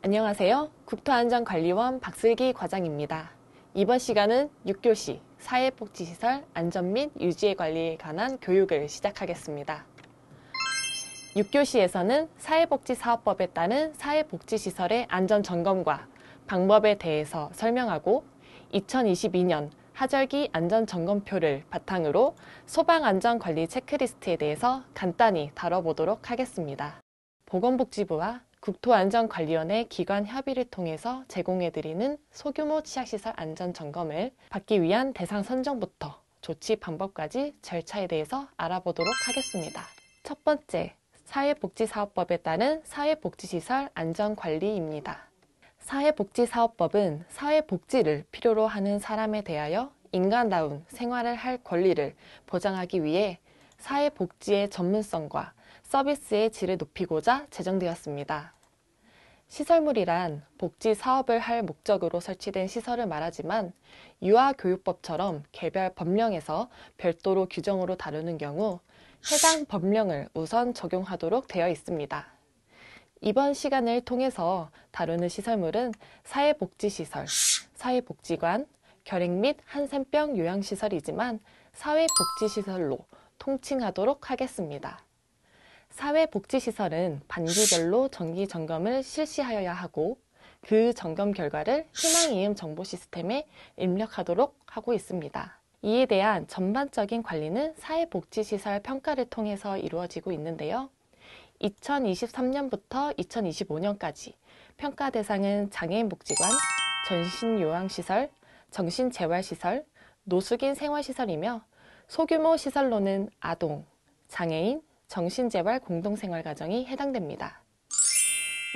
안녕하세요. 국토안전관리원 박슬기 과장입니다. 이번 시간은 6교시 사회복지시설 안전 및 유지의 관리에 관한 교육을 시작하겠습니다. 6교시에서는 사회복지사업법에 따른 사회복지시설의 안전점검과 방법에 대해서 설명하고 2022년 하절기 안전점검표를 바탕으로 소방안전관리 체크리스트에 대해서 간단히 다뤄보도록 하겠습니다. 보건복지부와 국토안전관리원의 기관 협의를 통해서 제공해드리는 소규모 치약시설 안전점검을 받기 위한 대상 선정부터 조치 방법까지 절차에 대해서 알아보도록 하겠습니다. 첫 번째, 사회복지사업법에 따른 사회복지시설 안전관리입니다. 사회복지사업법은 사회복지를 필요로 하는 사람에 대하여 인간다운 생활을 할 권리를 보장하기 위해 사회복지의 전문성과 서비스의 질을 높이고자 제정되었습니다. 시설물이란 복지 사업을 할 목적으로 설치된 시설을 말하지만 유아교육법처럼 개별 법령에서 별도로 규정으로 다루는 경우 해당 법령을 우선 적용하도록 되어 있습니다. 이번 시간을 통해서 다루는 시설물은 사회복지시설, 사회복지관, 결핵 및 한센병 요양시설이지만 사회복지시설로 통칭하도록 하겠습니다. 사회복지시설은 반기별로 정기점검을 실시하여야 하고 그 점검 결과를 희망이음 정보 시스템에 입력하도록 하고 있습니다. 이에 대한 전반적인 관리는 사회복지시설 평가를 통해서 이루어지고 있는데요. 2023년부터 2025년까지 평가 대상은 장애인복지관, 전신요양시설, 정신재활시설, 노숙인 생활시설이며 소규모 시설로는 아동, 장애인, 정신재활 공동생활가정이 해당됩니다.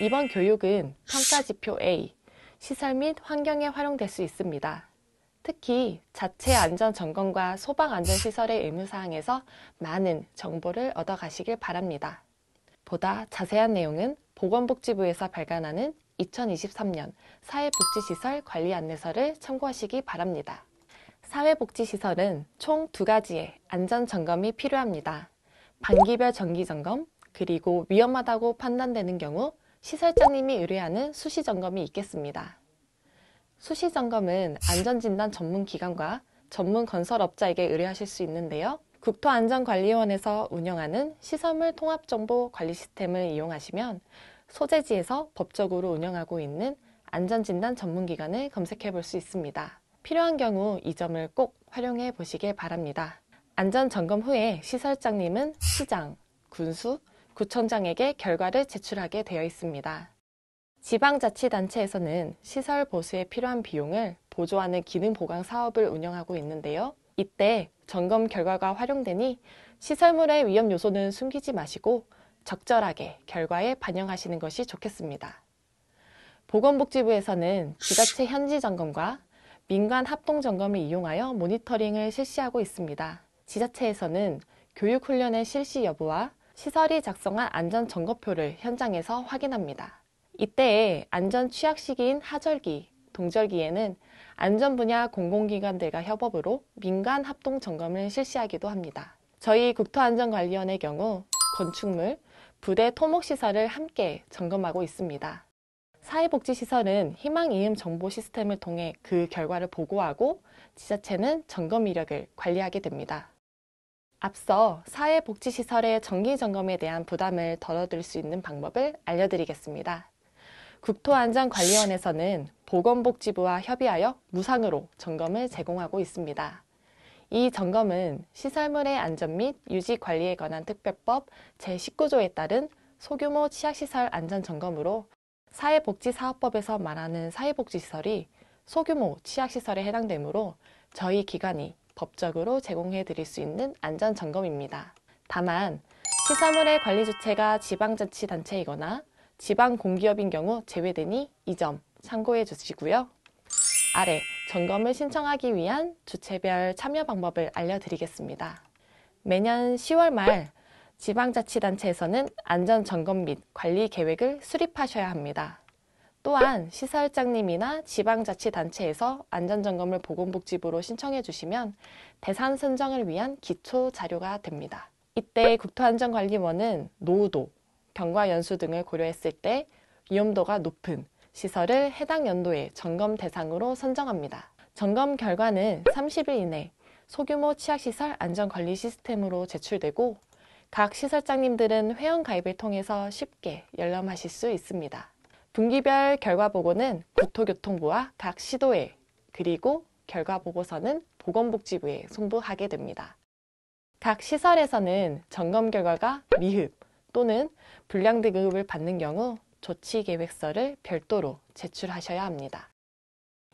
이번 교육은 평가지표 A, 시설 및 환경에 활용될 수 있습니다. 특히 자체 안전점검과 소방안전시설의 의무사항에서 많은 정보를 얻어가시길 바랍니다. 보다 자세한 내용은 보건복지부에서 발간하는 2023년 사회복지시설 관리 안내서를 참고하시기 바랍니다. 사회복지시설은 총 2가지의 안전점검이 필요합니다. 반기별 정기점검, 그리고 위험하다고 판단되는 경우 시설장님이 의뢰하는 수시점검이 있겠습니다. 수시점검은 안전진단 전문기관과 전문 건설업자에게 의뢰하실 수 있는데요. 국토안전관리원에서 운영하는 시설물 통합정보 관리 시스템을 이용하시면 소재지에서 법적으로 운영하고 있는 안전진단 전문기관을 검색해 볼 수 있습니다. 필요한 경우 이 점을 꼭 활용해 보시길 바랍니다. 안전점검 후에 시설장님은 시장, 군수, 구청장에게 결과를 제출하게 되어 있습니다. 지방자치단체에서는 시설 보수에 필요한 비용을 보조하는 기능보강 사업을 운영하고 있는데요. 이때 점검 결과가 활용되니 시설물의 위험 요소는 숨기지 마시고 적절하게 결과에 반영하시는 것이 좋겠습니다. 보건복지부에서는 지자체 현지 점검과 민간 합동 점검을 이용하여 모니터링을 실시하고 있습니다. 지자체에서는 교육훈련의 실시 여부와 시설이 작성한 안전점검표를 현장에서 확인합니다. 이때에 안전 취약 시기인 하절기, 동절기에는 안전 분야 공공기관들과 협업으로 민간 합동 점검을 실시하기도 합니다. 저희 국토안전관리원의 경우 건축물, 부대 토목시설을 함께 점검하고 있습니다. 사회복지시설은 희망이음 정보 시스템을 통해 그 결과를 보고하고 지자체는 점검 이력을 관리하게 됩니다. 앞서 사회복지시설의 정기점검에 대한 부담을 덜어드릴 수 있는 방법을 알려드리겠습니다. 국토안전관리원에서는 보건복지부와 협의하여 무상으로 점검을 제공하고 있습니다. 이 점검은 시설물의 안전 및 유지 관리에 관한 특별법 제19조에 따른 소규모 치약시설 안전점검으로 사회복지사업법에서 말하는 사회복지시설이 소규모 치약시설에 해당되므로 저희 기관이 법적으로 제공해 드릴 수 있는 안전점검입니다. 다만 시설물의 관리 주체가 지방자치단체이거나 지방공기업인 경우 제외되니 이 점 참고해 주시고요. 아래 점검을 신청하기 위한 주체별 참여 방법을 알려드리겠습니다. 매년 10월 말 지방자치단체에서는 안전점검 및 관리 계획을 수립하셔야 합니다. 또한 시설장님이나 지방자치단체에서 안전점검을 보건복지부로 신청해 주시면 대상 선정을 위한 기초 자료가 됩니다. 이때 국토안전관리원은 노후도, 경과 연수 등을 고려했을 때 위험도가 높은 시설을 해당 연도의 점검 대상으로 선정합니다. 점검 결과는 30일 이내 소규모 취약시설 안전관리 시스템으로 제출되고 각 시설장님들은 회원가입을 통해서 쉽게 열람하실 수 있습니다. 분기별 결과보고는 국토교통부와 각 시도에 그리고 결과보고서는 보건복지부에 송부하게 됩니다. 각 시설에서는 점검 결과가 미흡 또는 불량등급을 받는 경우 조치계획서를 별도로 제출하셔야 합니다.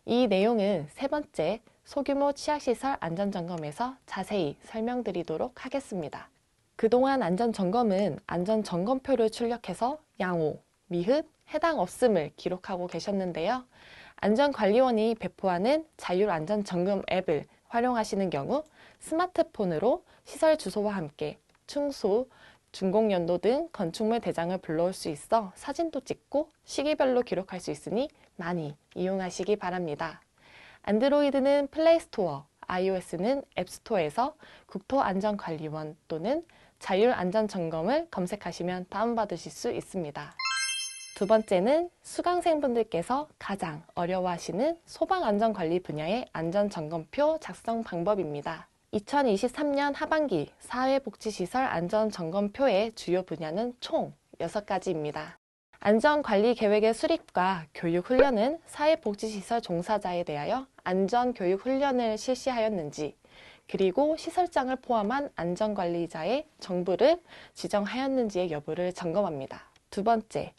이 내용은 세 번째 소규모 취약시설 안전점검에서 자세히 설명드리도록 하겠습니다. 그동안 안전점검은 안전점검표를 출력해서 양호, 미흡, 해당 없음을 기록하고 계셨는데요. 안전관리원이 배포하는 자율안전점검 앱을 활용하시는 경우 스마트폰으로 시설 주소와 함께 충수, 준공연도 등 건축물 대장을 불러올 수 있어 사진도 찍고 시기별로 기록할 수 있으니 많이 이용하시기 바랍니다. 안드로이드는 플레이스토어, iOS는 앱스토어에서 국토안전관리원 또는 자율안전점검을 검색하시면 다운받으실 수 있습니다. 두 번째는 수강생분들께서 가장 어려워하시는 소방안전관리 분야의 안전점검표 작성 방법입니다. 2023년 하반기 사회복지시설 안전점검표의 주요 분야는 총 6가지입니다. 안전관리계획의 수립과 교육훈련은 사회복지시설 종사자에 대하여 안전교육훈련을 실시하였는지, 그리고 시설장을 포함한 안전관리자의 정보를 지정하였는지의 여부를 점검합니다. 두 번째,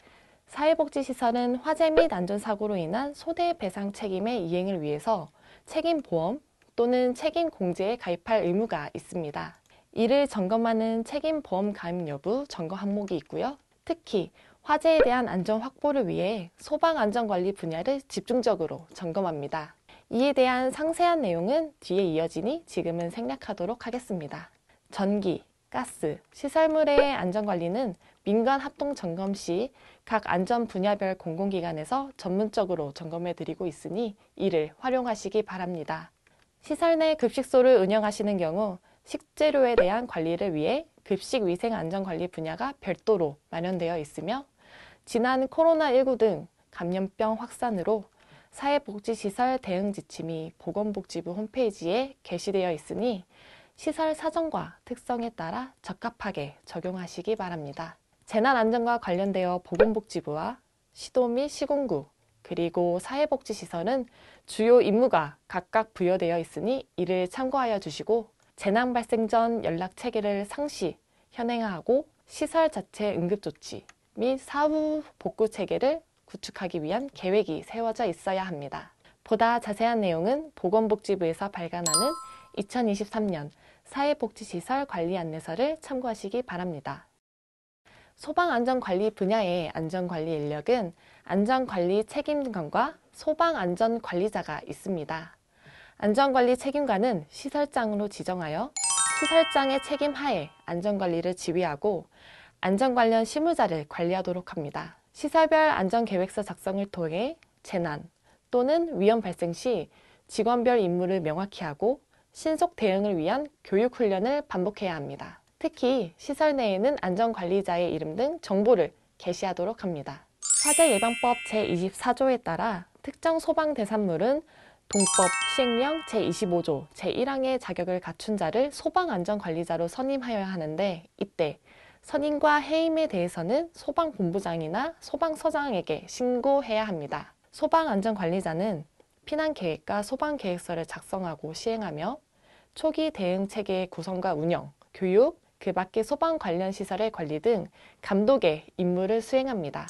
사회복지시설은 화재 및 안전사고로 인한 손해배상 책임의 이행을 위해서 책임보험 또는 책임공제에 가입할 의무가 있습니다. 이를 점검하는 책임보험 가입 여부 점검 항목이 있고요. 특히 화재에 대한 안전 확보를 위해 소방안전관리 분야를 집중적으로 점검합니다. 이에 대한 상세한 내용은 뒤에 이어지니 지금은 생략하도록 하겠습니다. 전기, 가스, 시설물의 안전관리는 민간 합동 점검 시 각 안전 분야별 공공기관에서 전문적으로 점검해 드리고 있으니 이를 활용하시기 바랍니다. 시설 내 급식소를 운영하시는 경우 식재료에 대한 관리를 위해 급식위생안전관리 분야가 별도로 마련되어 있으며 지난 코로나19 등 감염병 확산으로 사회복지시설 대응 지침이 보건복지부 홈페이지에 게시되어 있으니 시설 사정과 특성에 따라 적합하게 적용하시기 바랍니다. 재난안전과 관련되어 보건복지부와 시도 및 시군구 그리고 사회복지시설은 주요 임무가 각각 부여되어 있으니 이를 참고하여 주시고 재난 발생 전 연락체계를 상시 현행하고 시설 자체 응급조치 및 사후 복구 체계를 구축하기 위한 계획이 세워져 있어야 합니다. 보다 자세한 내용은 보건복지부에서 발간하는 2023년 사회복지시설 관리 안내서를 참고하시기 바랍니다. 소방안전관리 분야의 안전관리 인력은 안전관리 책임관과 소방안전관리자가 있습니다. 안전관리 책임관은 시설장으로 지정하여 시설장의 책임 하에 안전관리를 지휘하고 안전 관련 실무자를 관리하도록 합니다. 시설별 안전계획서 작성을 통해 재난 또는 위험 발생 시 직원별 임무를 명확히 하고 신속 대응을 위한 교육훈련을 반복해야 합니다. 특히 시설 내에는 안전관리자의 이름 등 정보를 게시하도록 합니다. 화재예방법 제24조에 따라 특정 소방 대산물은 동법 시행령 제25조 제1항의 자격을 갖춘 자를 소방안전관리자로 선임하여야 하는데 이때 선임과 해임에 대해서는 소방본부장이나 소방서장에게 신고해야 합니다. 소방안전관리자는 피난계획과 소방계획서를 작성하고 시행하며 초기 대응 체계의 구성과 운영, 교육, 그 밖의 소방 관련 시설의 관리 등 감독의 임무를 수행합니다.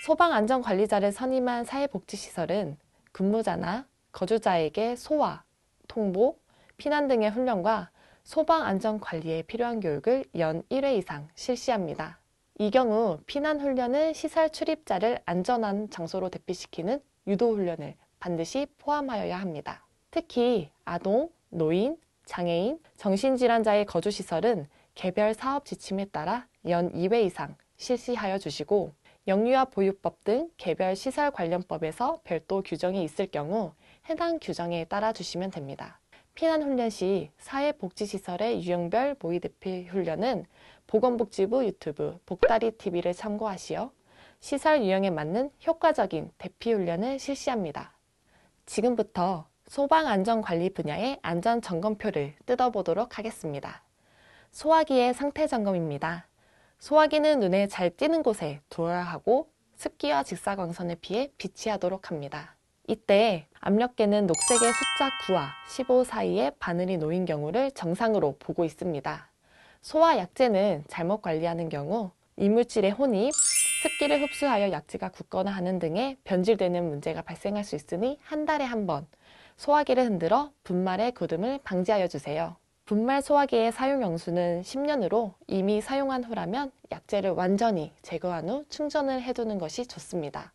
소방안전관리자를 선임한 사회복지시설은 근무자나 거주자에게 소화, 통보, 피난 등의 훈련과 소방안전관리에 필요한 교육을 연 1회 이상 실시합니다. 이 경우 피난 훈련은 시설 출입자를 안전한 장소로 대피시키는 유도훈련을 반드시 포함하여야 합니다. 특히 아동, 노인, 장애인, 정신질환자의 거주시설은 개별 사업 지침에 따라 연 2회 이상 실시하여 주시고 영유아보육법 등 개별 시설 관련법에서 별도 규정이 있을 경우 해당 규정에 따라 주시면 됩니다. 피난훈련 시 사회복지시설의 유형별 모의 대피 훈련은 보건복지부 유튜브 복다리TV를 참고하시어 시설 유형에 맞는 효과적인 대피 훈련을 실시합니다. 지금부터 소방안전관리 분야의 안전점검표를 뜯어보도록 하겠습니다. 소화기의 상태 점검입니다. 소화기는 눈에 잘 띄는 곳에 두어야 하고 습기와 직사광선을 피해 비치하도록 합니다. 이때 압력계는 녹색의 숫자 9와 15 사이에 바늘이 놓인 경우를 정상으로 보고 있습니다. 소화 약제는 잘못 관리하는 경우 이물질의 혼입, 습기를 흡수하여 약제가 굳거나 하는 등의 변질되는 문제가 발생할 수 있으니 한 달에 한 번 소화기를 흔들어 분말의 굳음을 방지하여 주세요. 분말 소화기의 사용 연수는 10년으로 이미 사용한 후라면 약제를 완전히 제거한 후 충전을 해두는 것이 좋습니다.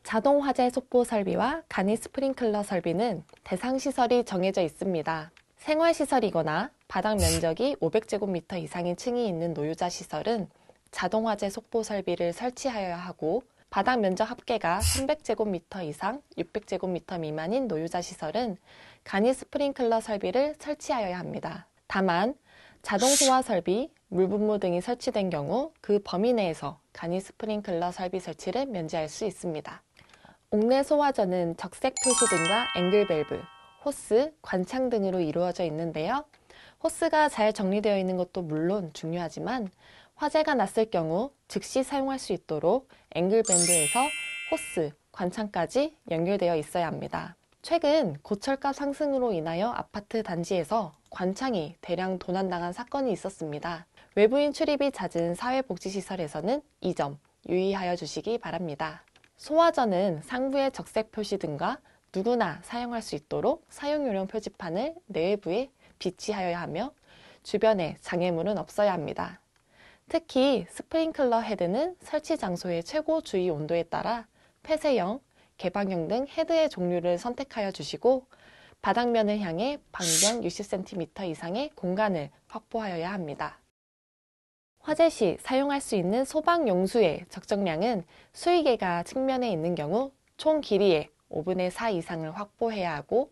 자동 화재 속보 설비와 간이 스프링클러 설비는 대상 시설이 정해져 있습니다. 생활시설이거나 바닥 면적이 500제곱미터 이상인 층이 있는 노유자 시설은 자동 화재 속보 설비를 설치하여야 하고 바닥 면적 합계가 300제곱미터 이상 600제곱미터 미만인 노유자 시설은 간이 스프링클러 설비를 설치하여야 합니다. 다만 자동 소화 설비, 물분무 등이 설치된 경우 그 범위 내에서 간이 스프링클러 설비 설치를 면제할 수 있습니다. 옥내 소화전은 적색 표시 등과 앵글 밸브, 호스, 관창 등으로 이루어져 있는데요. 호스가 잘 정리되어 있는 것도 물론 중요하지만 화재가 났을 경우 즉시 사용할 수 있도록 앵글 밴드에서 호스, 관창까지 연결되어 있어야 합니다. 최근 고철가 상승으로 인하여 아파트 단지에서 관창이 대량 도난당한 사건이 있었습니다. 외부인 출입이 잦은 사회복지시설에서는 이 점 유의하여 주시기 바랍니다. 소화전은 상부의 적색 표시 등과 누구나 사용할 수 있도록 사용요령 표지판을 내외부에 비치하여야 하며 주변에 장애물은 없어야 합니다. 특히 스프링클러 헤드는 설치 장소의 최고 주의 온도에 따라 폐쇄형, 개방형 등 헤드의 종류를 선택하여 주시고 바닥면을 향해 반경 60cm 이상의 공간을 확보하여야 합니다. 화재 시 사용할 수 있는 소방용수의 적정량은 수위계가 측면에 있는 경우 총 길이의 5분의 4 이상을 확보해야 하고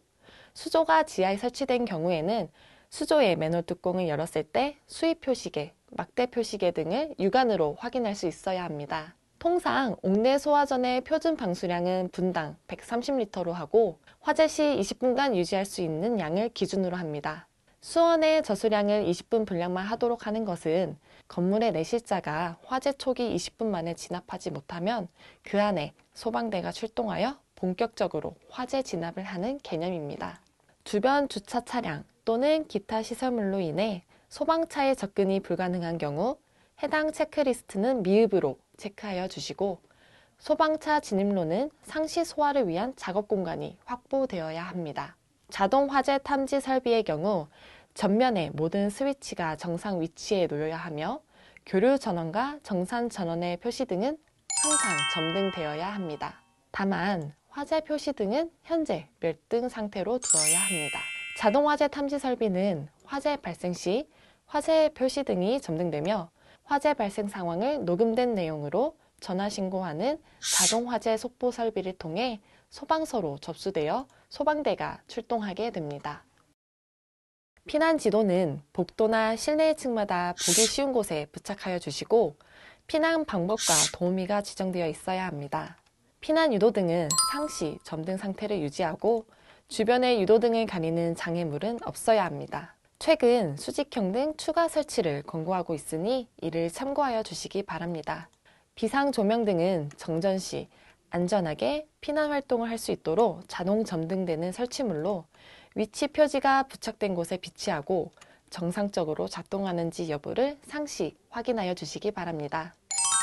수조가 지하에 설치된 경우에는 수조의 맨홀 뚜껑을 열었을 때 수위 표시계, 막대 표시계 등을 육안으로 확인할 수 있어야 합니다. 통상 옥내 소화전의 표준 방수량은 분당 130리터로 하고 화재 시 20분간 유지할 수 있는 양을 기준으로 합니다. 수원의 저수량을 20분 분량만 하도록 하는 것은 건물의 내실자가 화재 초기 20분 만에 진압하지 못하면 그 안에 소방대가 출동하여 본격적으로 화재 진압을 하는 개념입니다. 주변 주차 차량 또는 기타 시설물로 인해 소방차에 접근이 불가능한 경우 해당 체크리스트는 미흡으로 체크하여 주시고 소방차 진입로는 상시 소화를 위한 작업 공간이 확보되어야 합니다. 자동 화재 탐지 설비의 경우 전면의 모든 스위치가 정상 위치에 놓여야 하며 교류 전원과 정산 전원의 표시 등은 항상 점등되어야 합니다. 다만 화재 표시 등은 현재 멸등 상태로 두어야 합니다. 자동 화재 탐지 설비는 화재 발생 시 화재 표시 등이 점등되며 화재 발생 상황을 녹음된 내용으로 전화 신고하는 자동 화재 속보 설비를 통해 소방서로 접수되어 소방대가 출동하게 됩니다. 피난 지도는 복도나 실내 층마다 보기 쉬운 곳에 부착하여 주시고 피난 방법과 도우미가 지정되어 있어야 합니다. 피난 유도등은 상시 점등 상태를 유지하고 주변의 유도등을 가리는 장애물은 없어야 합니다. 최근 수직형 등 추가 설치를 권고하고 있으니 이를 참고하여 주시기 바랍니다. 비상 조명 등은 정전 시 안전하게 피난 활동을 할 수 있도록 자동 점등되는 설치물로 위치 표지가 부착된 곳에 비치하고 정상적으로 작동하는지 여부를 상시 확인하여 주시기 바랍니다.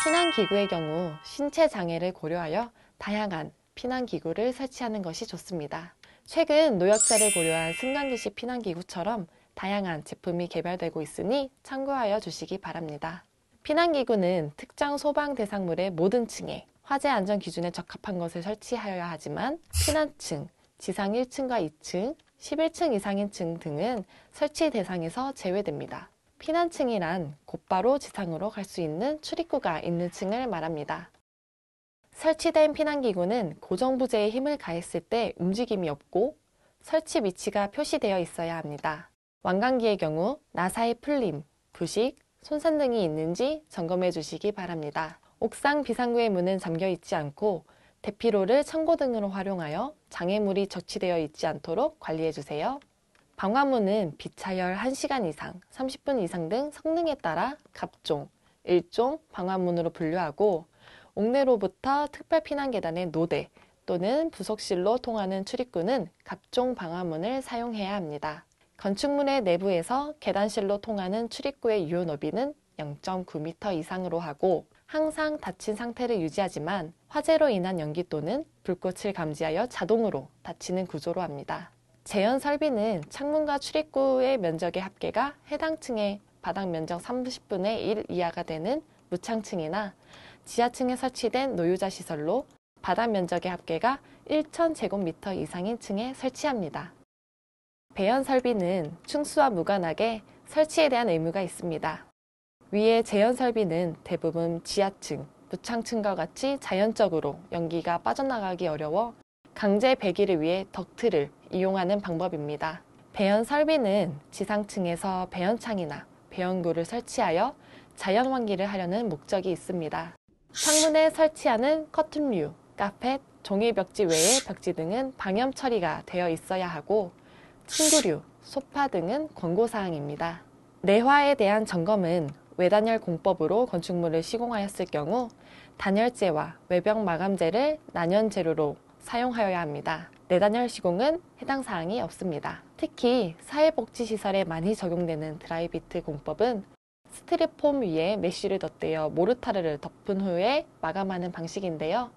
피난기구의 경우 신체 장애를 고려하여 다양한 피난기구를 설치하는 것이 좋습니다. 최근 노약자를 고려한 승강기식 피난기구처럼 다양한 제품이 개발되고 있으니 참고하여 주시기 바랍니다. 피난기구는 특정 소방 대상물의 모든 층에 화재 안전 기준에 적합한 것을 설치하여야 하지만 피난층, 지상 1층과 2층, 11층 이상인 층 등은 설치 대상에서 제외됩니다. 피난층이란 곧바로 지상으로 갈 수 있는 출입구가 있는 층을 말합니다. 설치된 피난기구는 고정부재에 힘을 가했을 때 움직임이 없고 설치 위치가 표시되어 있어야 합니다. 완강기의 경우 나사의 풀림, 부식, 손상 등이 있는지 점검해 주시기 바랍니다. 옥상 비상구의 문은 잠겨 있지 않고 대피로를 창고 등으로 활용하여 장애물이 적치되어 있지 않도록 관리해주세요. 방화문은 비차열 1시간 이상, 30분 이상 등 성능에 따라 갑종, 1종 방화문으로 분류하고 옥내로부터 특별피난계단의 노대 또는 부속실로 통하는 출입구는 갑종 방화문을 사용해야 합니다. 건축물의 내부에서 계단실로 통하는 출입구의 유효 너비는 0.9m 이상으로 하고 항상 닫힌 상태를 유지하지만 화재로 인한 연기 또는 불꽃을 감지하여 자동으로 닫히는 구조로 합니다. 재현 설비는 창문과 출입구의 면적의 합계가 해당 층의 바닥 면적 30분의 1 이하가 되는 무창층이나 지하층에 설치된 노유자 시설로 바닥 면적의 합계가 1,000제곱미터 이상인 층에 설치합니다. 배연 설비는 층수와 무관하게 설치에 대한 의무가 있습니다. 위의 재현 설비는 대부분 지하층, 무창층과 같이 자연적으로 연기가 빠져나가기 어려워 강제 배기를 위해 덕트를 이용하는 방법입니다. 배연 설비는 지상층에서 배연창이나 배연구를 설치하여 자연 환기를 하려는 목적이 있습니다. 창문에 설치하는 커튼류, 카펫, 종이 벽지 외의 벽지 등은 방염 처리가 되어 있어야 하고 침구류, 소파 등은 권고사항입니다. 내화에 대한 점검은 외단열 공법으로 건축물을 시공하였을 경우 단열재와 외벽 마감재를 난연재료로 사용하여야 합니다. 내단열 시공은 해당 사항이 없습니다. 특히 사회복지시설에 많이 적용되는 드라이비트 공법은 스티로폼 위에 메쉬를 덧대어 모르타르를 덮은 후에 마감하는 방식인데요.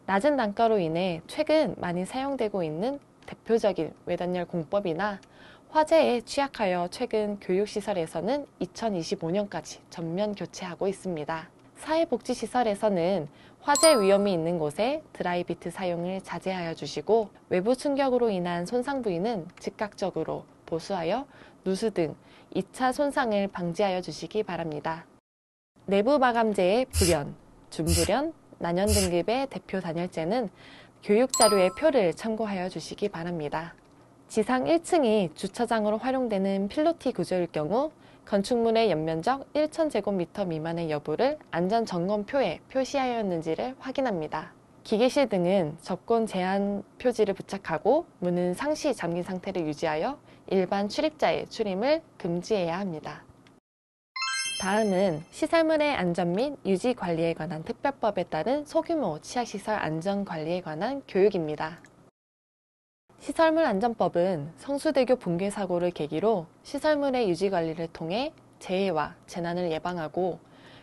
낮은 단가로 인해 최근 많이 사용되고 있는 대표적인 외단열 공법이나 화재에 취약하여 최근 교육시설에서는 2025년까지 전면 교체하고 있습니다. 사회복지시설에서는 화재 위험이 있는 곳에 드라이비트 사용을 자제하여 주시고 외부 충격으로 인한 손상 부위는 즉각적으로 보수하여 누수 등 2차 손상을 방지하여 주시기 바랍니다. 내부 마감재의 불연, 준불연, 난연 등급의 대표 단열재는 교육자료의 표를 참고하여 주시기 바랍니다. 지상 1층이 주차장으로 활용되는 필로티 구조일 경우 건축물의 연면적 1,000제곱미터 미만의 여부를 안전점검표에 표시하였는지를 확인합니다. 기계실 등은 접근 제한 표지를 부착하고 문은 상시 잠긴 상태를 유지하여 일반 출입자의 출입을 금지해야 합니다. 다음은 시설물의 안전 및 유지 관리에 관한 특별법에 따른 소규모 치약시설 안전관리에 관한 교육입니다. 시설물 안전법은 성수대교 붕괴 사고를 계기로 시설물의 유지 관리를 통해 재해와 재난을 예방하고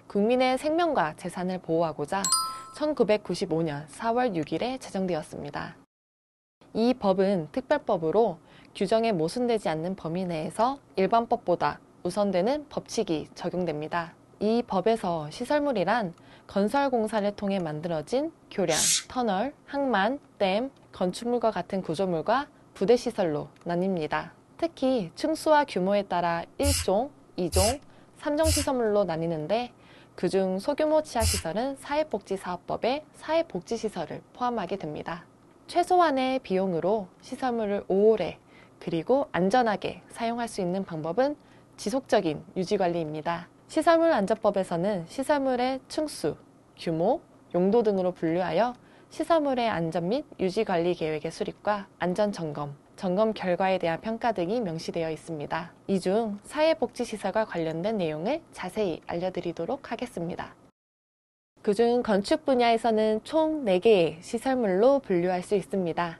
국민의 생명과 재산을 보호하고자 1995년 4월 6일에 제정되었습니다. 이 법은 특별법으로 규정에 모순되지 않는 범위 내에서 일반법보다 우선되는 법칙이 적용됩니다. 이 법에서 시설물이란 건설공사를 통해 만들어진 교량, 터널, 항만, 댐, 건축물과 같은 구조물과 부대시설로 나뉩니다. 특히 층수와 규모에 따라 1종, 2종, 3종 시설물로 나뉘는데 그중 소규모 치아시설은 사회복지사업법에 사회복지시설을 포함하게 됩니다. 최소한의 비용으로 시설물을 오래 그리고 안전하게 사용할 수 있는 방법은 지속적인 유지관리입니다. 시설물 안전법에서는 시설물의 층수, 규모, 용도 등으로 분류하여 시설물의 안전 및 유지관리 계획의 수립과 안전점검, 점검 결과에 대한 평가 등이 명시되어 있습니다. 이 중 사회복지시설과 관련된 내용을 자세히 알려드리도록 하겠습니다. 그중 건축 분야에서는 총 4개의 시설물로 분류할 수 있습니다.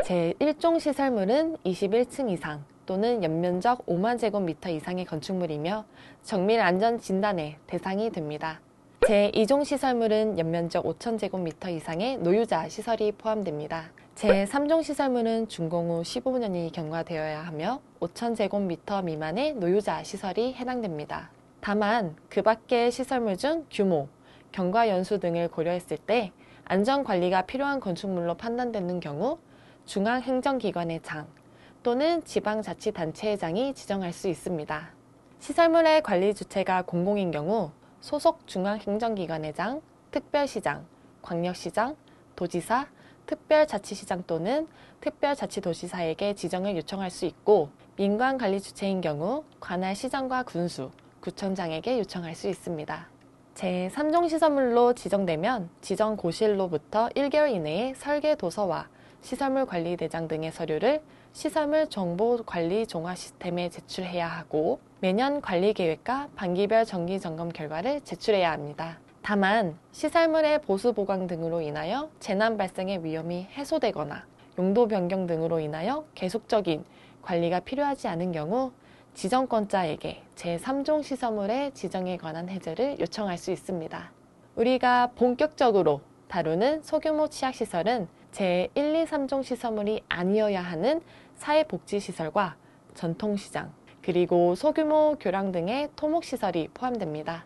제1종 시설물은 21층 이상 또는 연면적 5만 제곱미터 이상의 건축물이며 정밀 안전 진단의 대상이 됩니다. 제2종 시설물은 연면적 5천 제곱미터 이상의 노유자 시설이 포함됩니다. 제3종 시설물은 준공 후 15년이 경과되어야 하며 5천 제곱미터 미만의 노유자 시설이 해당됩니다. 다만 그 밖의 시설물 중 규모, 경과 연수 등을 고려했을 때 안전관리가 필요한 건축물로 판단되는 경우 중앙행정기관의 장 또는 지방자치단체의 장이 지정할 수 있습니다. 시설물의 관리 주체가 공공인 경우 소속 중앙행정기관의 장, 특별시장, 광역시장, 도지사, 특별자치시장 또는 특별자치도시사에게 지정을 요청할 수 있고 민간관리 주체인 경우 관할 시장과 군수, 구청장에게 요청할 수 있습니다. 제3종 시설물로 지정되면 지정고시일로부터 1개월 이내에 설계도서와 시설물 관리 대장 등의 서류를 시설물 정보 관리 종합 시스템에 제출해야 하고 매년 관리 계획과 반기별 정기 점검 결과를 제출해야 합니다. 다만 시설물의 보수 보강 등으로 인하여 재난 발생의 위험이 해소되거나 용도 변경 등으로 인하여 계속적인 관리가 필요하지 않은 경우 지정권자에게 제3종 시설물의 지정에 관한 해제를 요청할 수 있습니다. 우리가 본격적으로 다루는 소규모 취약시설은 제1, 2, 3종 시설물이 아니어야 하는 사회복지시설과 전통시장, 그리고 소규모 교량 등의 토목시설이 포함됩니다.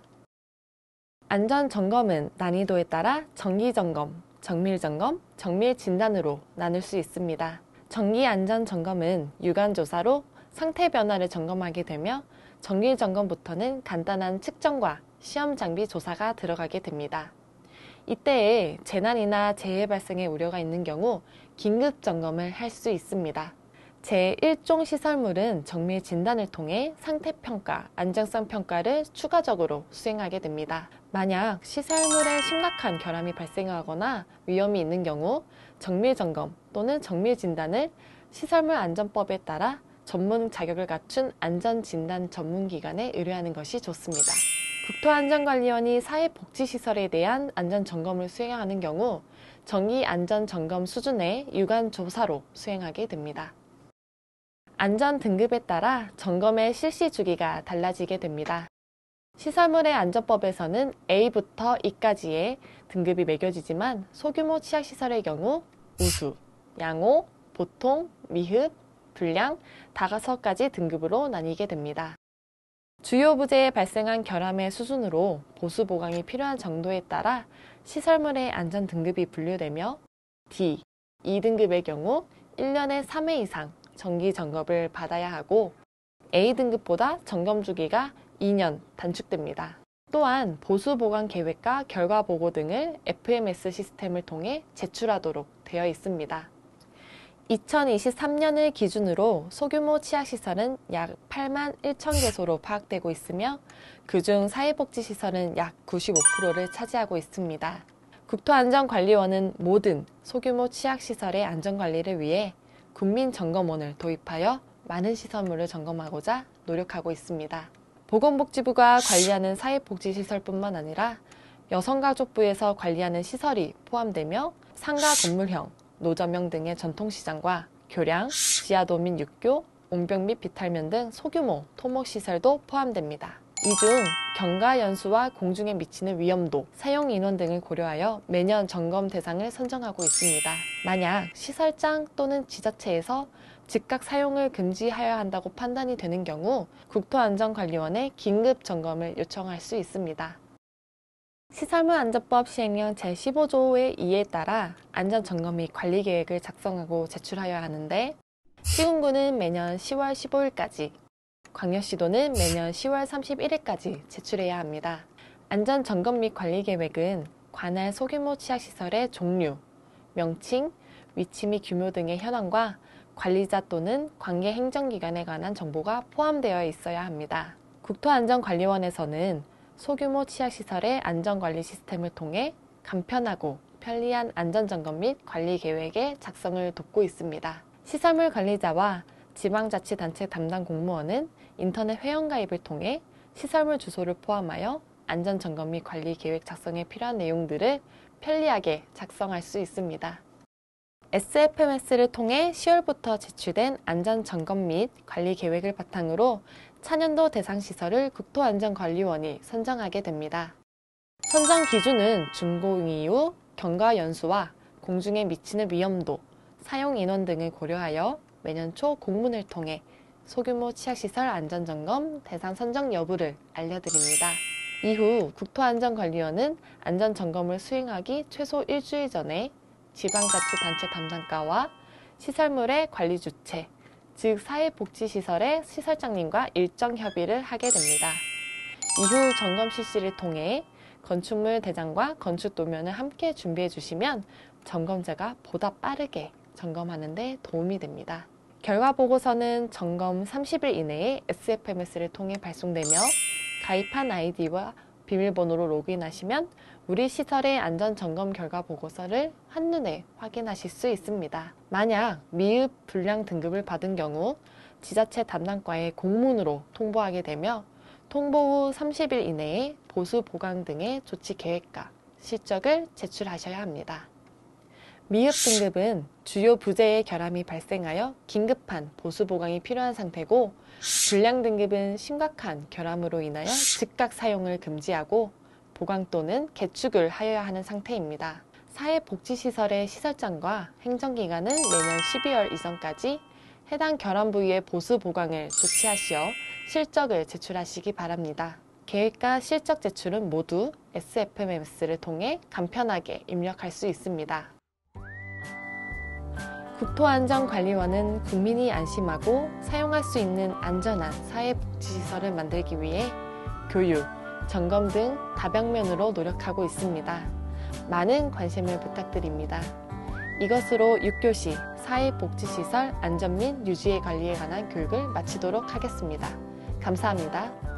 안전점검은 난이도에 따라 정기점검, 정밀점검, 정밀진단으로 나눌 수 있습니다. 정기안전점검은 유관조사로 상태 변화를 점검하게 되며 정밀점검부터는 간단한 측정과 시험 장비 조사가 들어가게 됩니다. 이때에 재난이나 재해 발생의 우려가 있는 경우 긴급 점검을 할 수 있습니다. 제1종 시설물은 정밀 진단을 통해 상태 평가, 안정성 평가를 추가적으로 수행하게 됩니다. 만약 시설물에 심각한 결함이 발생하거나 위험이 있는 경우 정밀 점검 또는 정밀 진단을 시설물 안전법에 따라 전문 자격을 갖춘 안전진단 전문기관에 의뢰하는 것이 좋습니다. 국토안전관리원이 사회복지시설에 대한 안전점검을 수행하는 경우 정기안전점검 수준의 유관조사로 수행하게 됩니다. 안전등급에 따라 점검의 실시 주기가 달라지게 됩니다. 시설물의 안전법에서는 A부터 E까지의 등급이 매겨지지만 소규모 취약시설의 경우 우수, 양호, 보통, 미흡, 불량, 다가서까지 등급으로 나뉘게 됩니다. 주요 부재에 발생한 결함의 수준으로 보수 보강이 필요한 정도에 따라 시설물의 안전 등급이 분류되며 D, 2등급의 경우 1년에 3회 이상 정기 점검을 받아야 하고 A등급보다 점검 주기가 2년 단축됩니다. 또한 보수 보강 계획과 결과 보고 등을 FMS 시스템을 통해 제출하도록 되어 있습니다. 2023년을 기준으로 소규모 취약시설은 약 8만 1천 개소로 파악되고 있으며 그중 사회복지시설은 약 95%를 차지하고 있습니다. 국토안전관리원은 모든 소규모 취약시설의 안전관리를 위해 국민점검원을 도입하여 많은 시설물을 점검하고자 노력하고 있습니다. 보건복지부가 관리하는 사회복지시설뿐만 아니라 여성가족부에서 관리하는 시설이 포함되며 상가 건물형, 노점형 등의 전통시장과 교량, 지하도민 육교, 옹벽 및 비탈면 등 소규모 토목시설도 포함됩니다. 이 중 경가연수와 공중에 미치는 위험도, 사용인원 등을 고려하여 매년 점검 대상을 선정하고 있습니다. 만약 시설장 또는 지자체에서 즉각 사용을 금지하여야 한다고 판단이 되는 경우 국토안전관리원에 긴급 점검을 요청할 수 있습니다. 시설물안전법 시행령 제15조의 2에 따라 안전점검 및 관리계획을 작성하고 제출하여야 하는데 시군구는 매년 10월 15일까지, 광역시도는 매년 10월 31일까지 제출해야 합니다. 안전점검 및 관리계획은 관할 소규모 취약시설의 종류, 명칭, 위치 및 규모 등의 현황과 관리자 또는 관계 행정기관에 관한 정보가 포함되어 있어야 합니다. 국토안전관리원에서는 소규모 취약시설의 안전관리 시스템을 통해 간편하고 편리한 안전점검 및 관리계획의 작성을 돕고 있습니다. 시설물 관리자와 지방자치단체 담당 공무원은 인터넷 회원가입을 통해 시설물 주소를 포함하여 안전점검 및 관리계획 작성에 필요한 내용들을 편리하게 작성할 수 있습니다. SFMS를 통해 10월부터 제출된 안전점검 및 관리계획을 바탕으로 차년도 대상시설을 국토안전관리원이 선정하게 됩니다. 선정 기준은 준공 이후 경과연수와 공중에 미치는 위험도, 사용인원 등을 고려하여 매년 초 공문을 통해 소규모 취약시설 안전점검 대상 선정 여부를 알려드립니다. 이후 국토안전관리원은 안전점검을 수행하기 최소 일주일 전에 지방자치단체 담당과와 시설물의 관리 주체, 즉 사회복지시설의 시설장님과 일정 협의를 하게 됩니다. 이후 점검 실시를 통해 건축물 대장과 건축 도면을 함께 준비해 주시면 점검자가 보다 빠르게 점검하는 데 도움이 됩니다. 결과 보고서는 점검 30일 이내에 SFMS를 통해 발송되며 가입한 아이디와 비밀번호로 로그인하시면 우리 시설의 안전점검 결과 보고서를 한눈에 확인하실 수 있습니다. 만약 미흡 불량 등급을 받은 경우 지자체 담당과에 공문으로 통보하게 되며 통보 후 30일 이내에 보수 보강 등의 조치 계획과 실적을 제출하셔야 합니다. 미흡 등급은 주요 부재의 결함이 발생하여 긴급한 보수 보강이 필요한 상태고, 불량 등급은 심각한 결함으로 인하여 즉각 사용을 금지하고 보강 또는 개축을 하여야 하는 상태입니다. 사회복지시설의 시설장과 행정기관은 내년 12월 이전까지 해당 결함 부위의 보수 보강을 조치하시어 실적을 제출하시기 바랍니다. 계획과 실적 제출은 모두 SFMS를 통해 간편하게 입력할 수 있습니다. 국토안전관리원은 국민이 안심하고 사용할 수 있는 안전한 사회복지시설을 만들기 위해 교육, 점검 등 다방면으로 노력하고 있습니다. 많은 관심을 부탁드립니다. 이것으로 6교시 사회복지시설 안전 및 유지의 관리에 관한 교육을 마치도록 하겠습니다. 감사합니다.